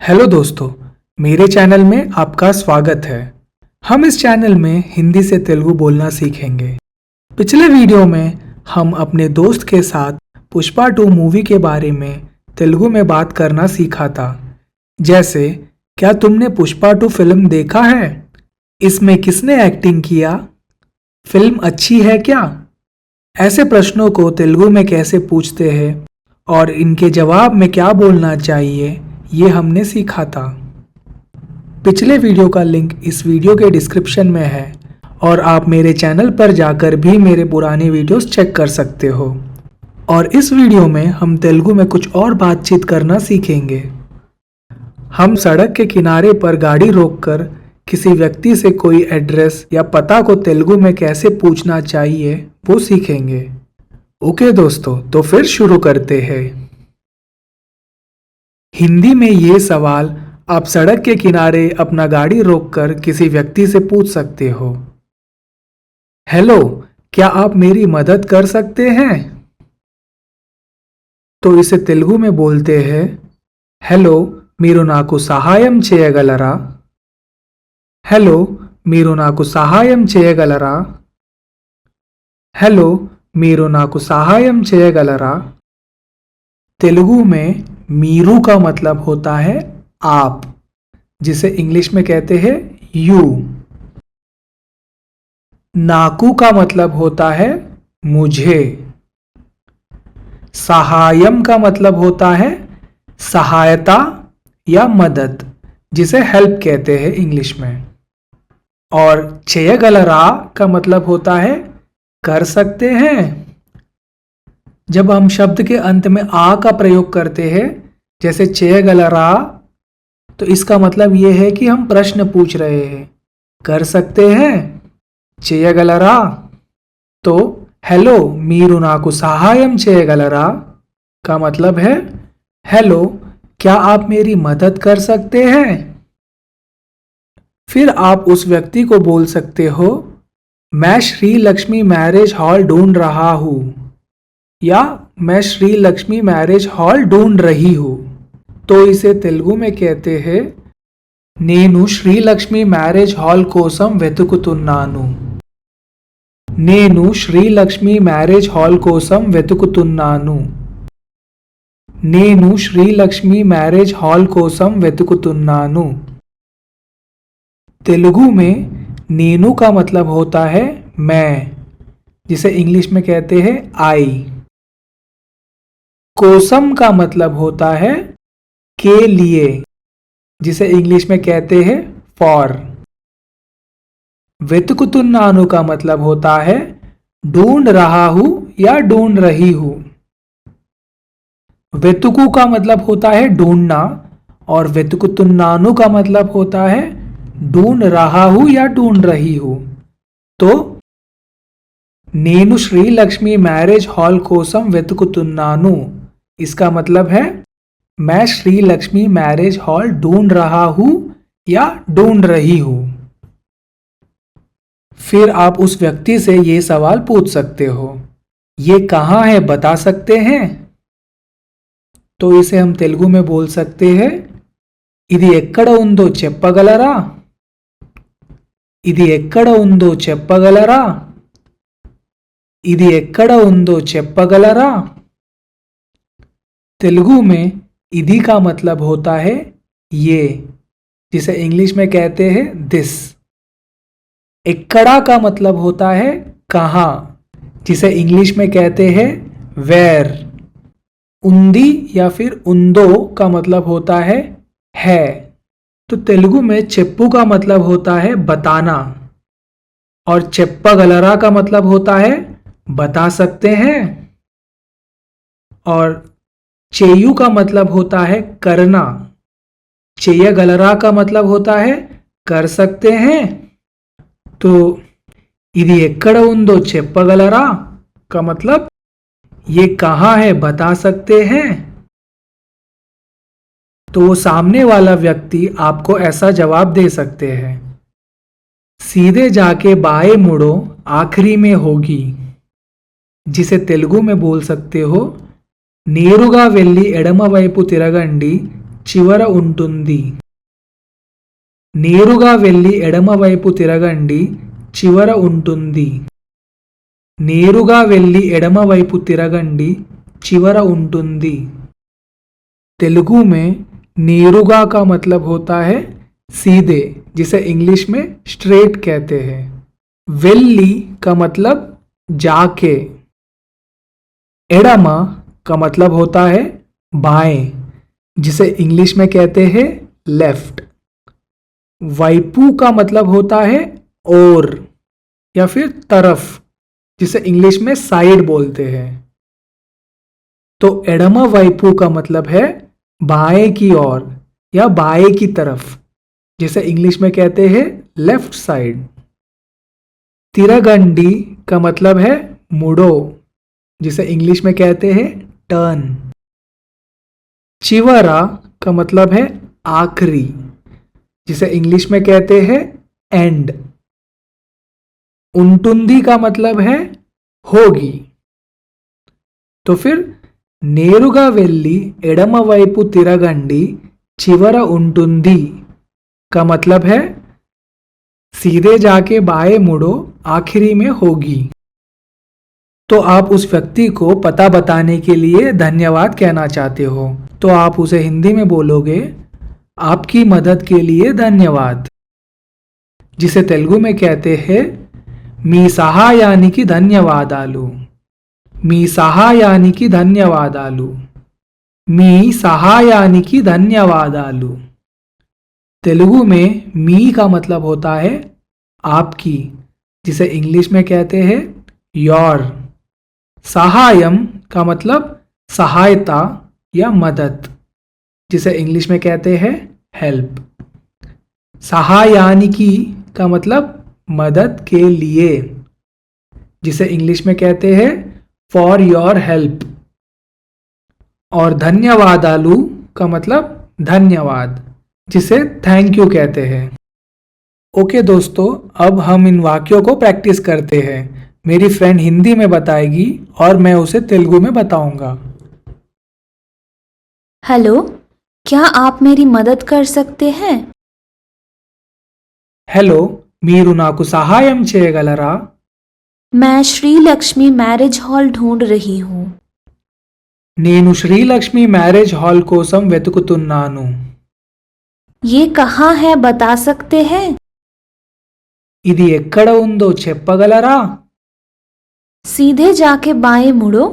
Hello दोस्तों, मेरे channel में आपका स्वागत है। हम इस चैनल में हिंदी से तेलुगु बोलना सीखेंगे। पिछले वीडियो में हम अपने दोस्त के साथ पुष्पा 2 मूवी के बारे में तेलुगु में बात करना सीखा था। जैसे, क्या तुमने पुष्पा 2 फिल्म देखा है? इसमें किसने एक्टिंग किया? फिल्म अच्छी है क्या? ऐसे प्रश्नों को तेलुगु में कैसे पूछते हैं और इनके जवाब में क्या बोलना चाहिए, ये हमने सीखा था। पिछले वीडियो का लिंक इस वीडियो के डिस्क्रिप्शन में है और आप मेरे चैनल पर जाकर भी मेरे पुराने वीडियोस चेक कर सकते हो। और इस वीडियो में हम तेलुगु में कुछ और बातचीत करना सीखेंगे। हम सड़क के किनारे पर गाड़ी रोककर किसी व्यक्ति से कोई एड्रेस या पता को तेलुगु में कैसे पूछना चाहिए वो सीखेंगे। ओके दोस्तों, तो फिर शुरू करते हैं। हिंदी में ये सवाल आप सड़क के किनारे अपना गाड़ी रोककर किसी व्यक्ति से पूछ सकते हो। हेलो, क्या आप मेरी मदद कर सकते हैं? तो इसे तेलुगु में बोलते हैं, हेलो మీరు నాకు సహాయం చేయగలరా? हेलो మీరు నాకు సహాయం చేయగలరా? हेलो మీరు నాకు సహాయం చేయగలరా? तेलुगु में मीरू का मतलब होता है आप, जिसे इंग्लिश में कहते हैं यू। नाकू का मतलब होता है मुझे। सहायम का मतलब होता है सहायता या मदद, जिसे हेल्प कहते हैं इंग्लिश में। और चेयगलरा का मतलब होता है कर सकते हैं। जब हम शब्द के अंत में आ का प्रयोग करते हैं, जैसे चेयगलरा, तो इसका मतलब यह है कि हम प्रश्न पूछ रहे हैं। कर सकते हैं चेयगलरा। तो हेलो मीरू नाकु सहायम चेयगलरा का मतलब है हेलो, क्या आप मेरी मदद कर सकते हैं? फिर आप उस व्यक्ति को बोल सकते हो, मैं श्री लक्ष्मी मैरिज हॉल ढूंढ रहा हूं, या मैं श्री लक्ष्मी मैरिज हॉल ढूंढ रही हूं। तो इसे तेलुगु में कहते हैं, నేను శ్రీలక్ష్మి మ్యారేజ్ హాల్ కోసం వెతుకుతున్నాను। నేను శ్రీలక్ష్మి మ్యారేజ్ హాల్ కోసం వెతుకుతున్నాను। నేను శ్రీలక్ష్మి మ్యారేజ్ హాల్ కోసం వెతుకుతున్నాను। तेलुगु में नेनु का मतलब होता है मैं, जिसे इंग्लिश में कहते हैं आई। कोसम का मतलब होता है के लिए, जिसे इंग्लिश में कहते हैं फॉर। वेतुकुतुन्नानु का मतलब होता है ढूंढ रहा हूं या ढूंढ रही हूं। वेतुकु का मतलब होता है ढूंढना और वेतुकुतुन्नानु का मतलब होता है ढूंढ रहा हूं या ढूंढ रही हूं। तो నేను శ్రీలక్ష్మి మ్యారేజ్ హాల్ కోసం వెతుకుతున్నాను, इसका मतलब है मैं श्री लक्ष्मी मैरिज हॉल ढूंढ रहा हूं या ढूंढ रही हूं। फिर आप उस व्यक्ति से ये सवाल पूछ सकते हो, ये कहां है बता सकते हैं? तो इसे हम तेलुगु में बोल सकते हैं, ఇది ఎక్కడ ఉందో చెప్పగలరా? ఇది ఎక్కడ ఉందో చెప్పగలరా? ఇది ఎక్కడ ఉందో చెప్పగలరా? तेलुगु में इदी का मतलब होता है ये, जिसे इंग्लिश में कहते हैं दिस। एक्कड़ा का मतलब होता है कहाँ, जिसे इंग्लिश में कहते हैं वेर। उंदी या फिर उंदो का मतलब होता है। तो तेलुगु में चेप्पू का मतलब होता है बताना, और चेप्पगलरा का मतलब होता है बता सकते हैं। और चेयू का मतलब होता है करना। चेयगलरा का मतलब होता है कर सकते हैं। तो ఇది ఎక్కడ ఉందో చెప్పగలరా का मतलब ये कहाँ है बता सकते हैं। तो वो सामने वाला व्यक्ति आपको ऐसा जवाब दे सकते हैं, सीधे जाके बाएं मुड़ो आखिरी में होगी, जिसे तेलुगु में बोल सकते हो, నేరుగా వెళ్ళి ఎడమ వైపు తిరగండి చివర ఉంటుంది. నేరుగా వెళ్ళి ఎడమవైపు తిరగండి, చివర ఉంటుంది. నేరుగా వెళ్ళి ఎడమవైపు తిరగండి, చివర ఉంటుంది. तेलुगु में नेरुगा का मतलब होता है सीधे, जिसे इंग्लिश में स्ट्रेट कहते हैं. वेल्ली का मतलब जाके. एडमा का मतलब होता है बाएं, जिसे इंग्लिश में कहते हैं लेफ्ट. वाइपू का मतलब होता है और या फिर तरफ, जिसे इंग्लिश में साइड बोलते हैं. तो एडमा वाइपू का मतलब है बाएं की ओर या बाएं की तरफ, जिसे इंग्लिश में कहते हैं लेफ्ट साइड. तिरगंडी का मतलब है मुड़ो, जिसे इंग्लिश में कहते हैं टर्न. चिवरा का मतलब है आखिरी, जिसे इंग्लिश में कहते हैं एंड. उंटुंदी का मतलब है होगी. तो फिर నేరుగా వెళ్ళి ఎడమవైపు తిరగండి, చివర ఉంటుంది का मतलब है सीधे जाके बाएं मुड़ो, आखिरी में होगी. तो आप उस व्यक्ति को पता बताने के लिए धन्यवाद कहना चाहते हो, तो आप उसे हिंदी में बोलोगे आपकी मदद के लिए धन्यवाद, जिसे तेलुगु में कहते हैं మీ సహాయానికి ధన్యవాదాలు. మీ సహాయానికి ధన్యవాదాలు. మీ సహాయానికి ధన్యవాదాలు. तेलुगु में मी का मतलब होता है आपकी, जिसे इंग्लिश में कहते हैं योर. सहायम का मतलब सहायता या मदद, जिसे इंग्लिश में कहते हैं हेल्प. सहायानिकी का मतलब मदद के लिए, जिसे इंग्लिश में कहते हैं फॉर योर हेल्प. और धन्यवादालु का मतलब धन्यवाद, जिसे थैंक यू कहते हैं. ओके दोस्तों, अब हम इन वाक्यों को प्रैक्टिस करते हैं. मेरी फ्रेंड हिंदी में बताएगी और मैं उसे तेलुगु में बताऊंगा. हेलो, क्या आप मेरी मदद कर सकते हैं? हेलो, మీరు నాకు సహాయం చేయగలరా? मैं श्री लक्ष्मी मैरिज हॉल ढूंढ रही हूँ. నేను శ్రీలక్ష్మి మ్యారేజ్ హాల్ కోసం వెతుకుతున్నాను. ये कहाँ है बता सकते हैं? ఇది ఎక్కడ ఉందో చెప్పగలరా? सीधे जाके बाएं मुड़ो,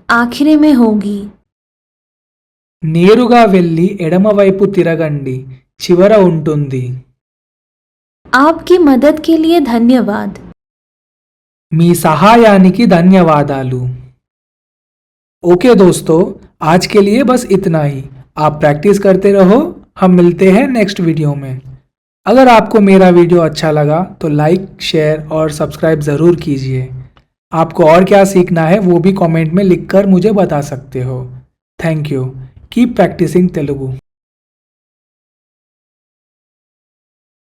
आखिरी में होगी. నేరుగా వెళ్ళి ఎడమవైపు తిరగండి, చివర ఉంటుంది. आपकी मदद के लिए धन्यवाद. మీ సహాయానికి ధన్యవాదాలు. ओके दोस्तों, आज के लिए बस इतना ही. आप प्रैक्टिस करते रहो. हम मिलते हैं नेक्स्ट वीडियो में. अगर आपको मेरा वीडियो अच्छा लगा तो लाइक, शेयर और सब्सक्राइब ज़रूर कीजिए. आपको और क्या सीखना है वो भी कमेंट में लिखकर मुझे बता सकते हो. Thank you. Keep practising Telugu.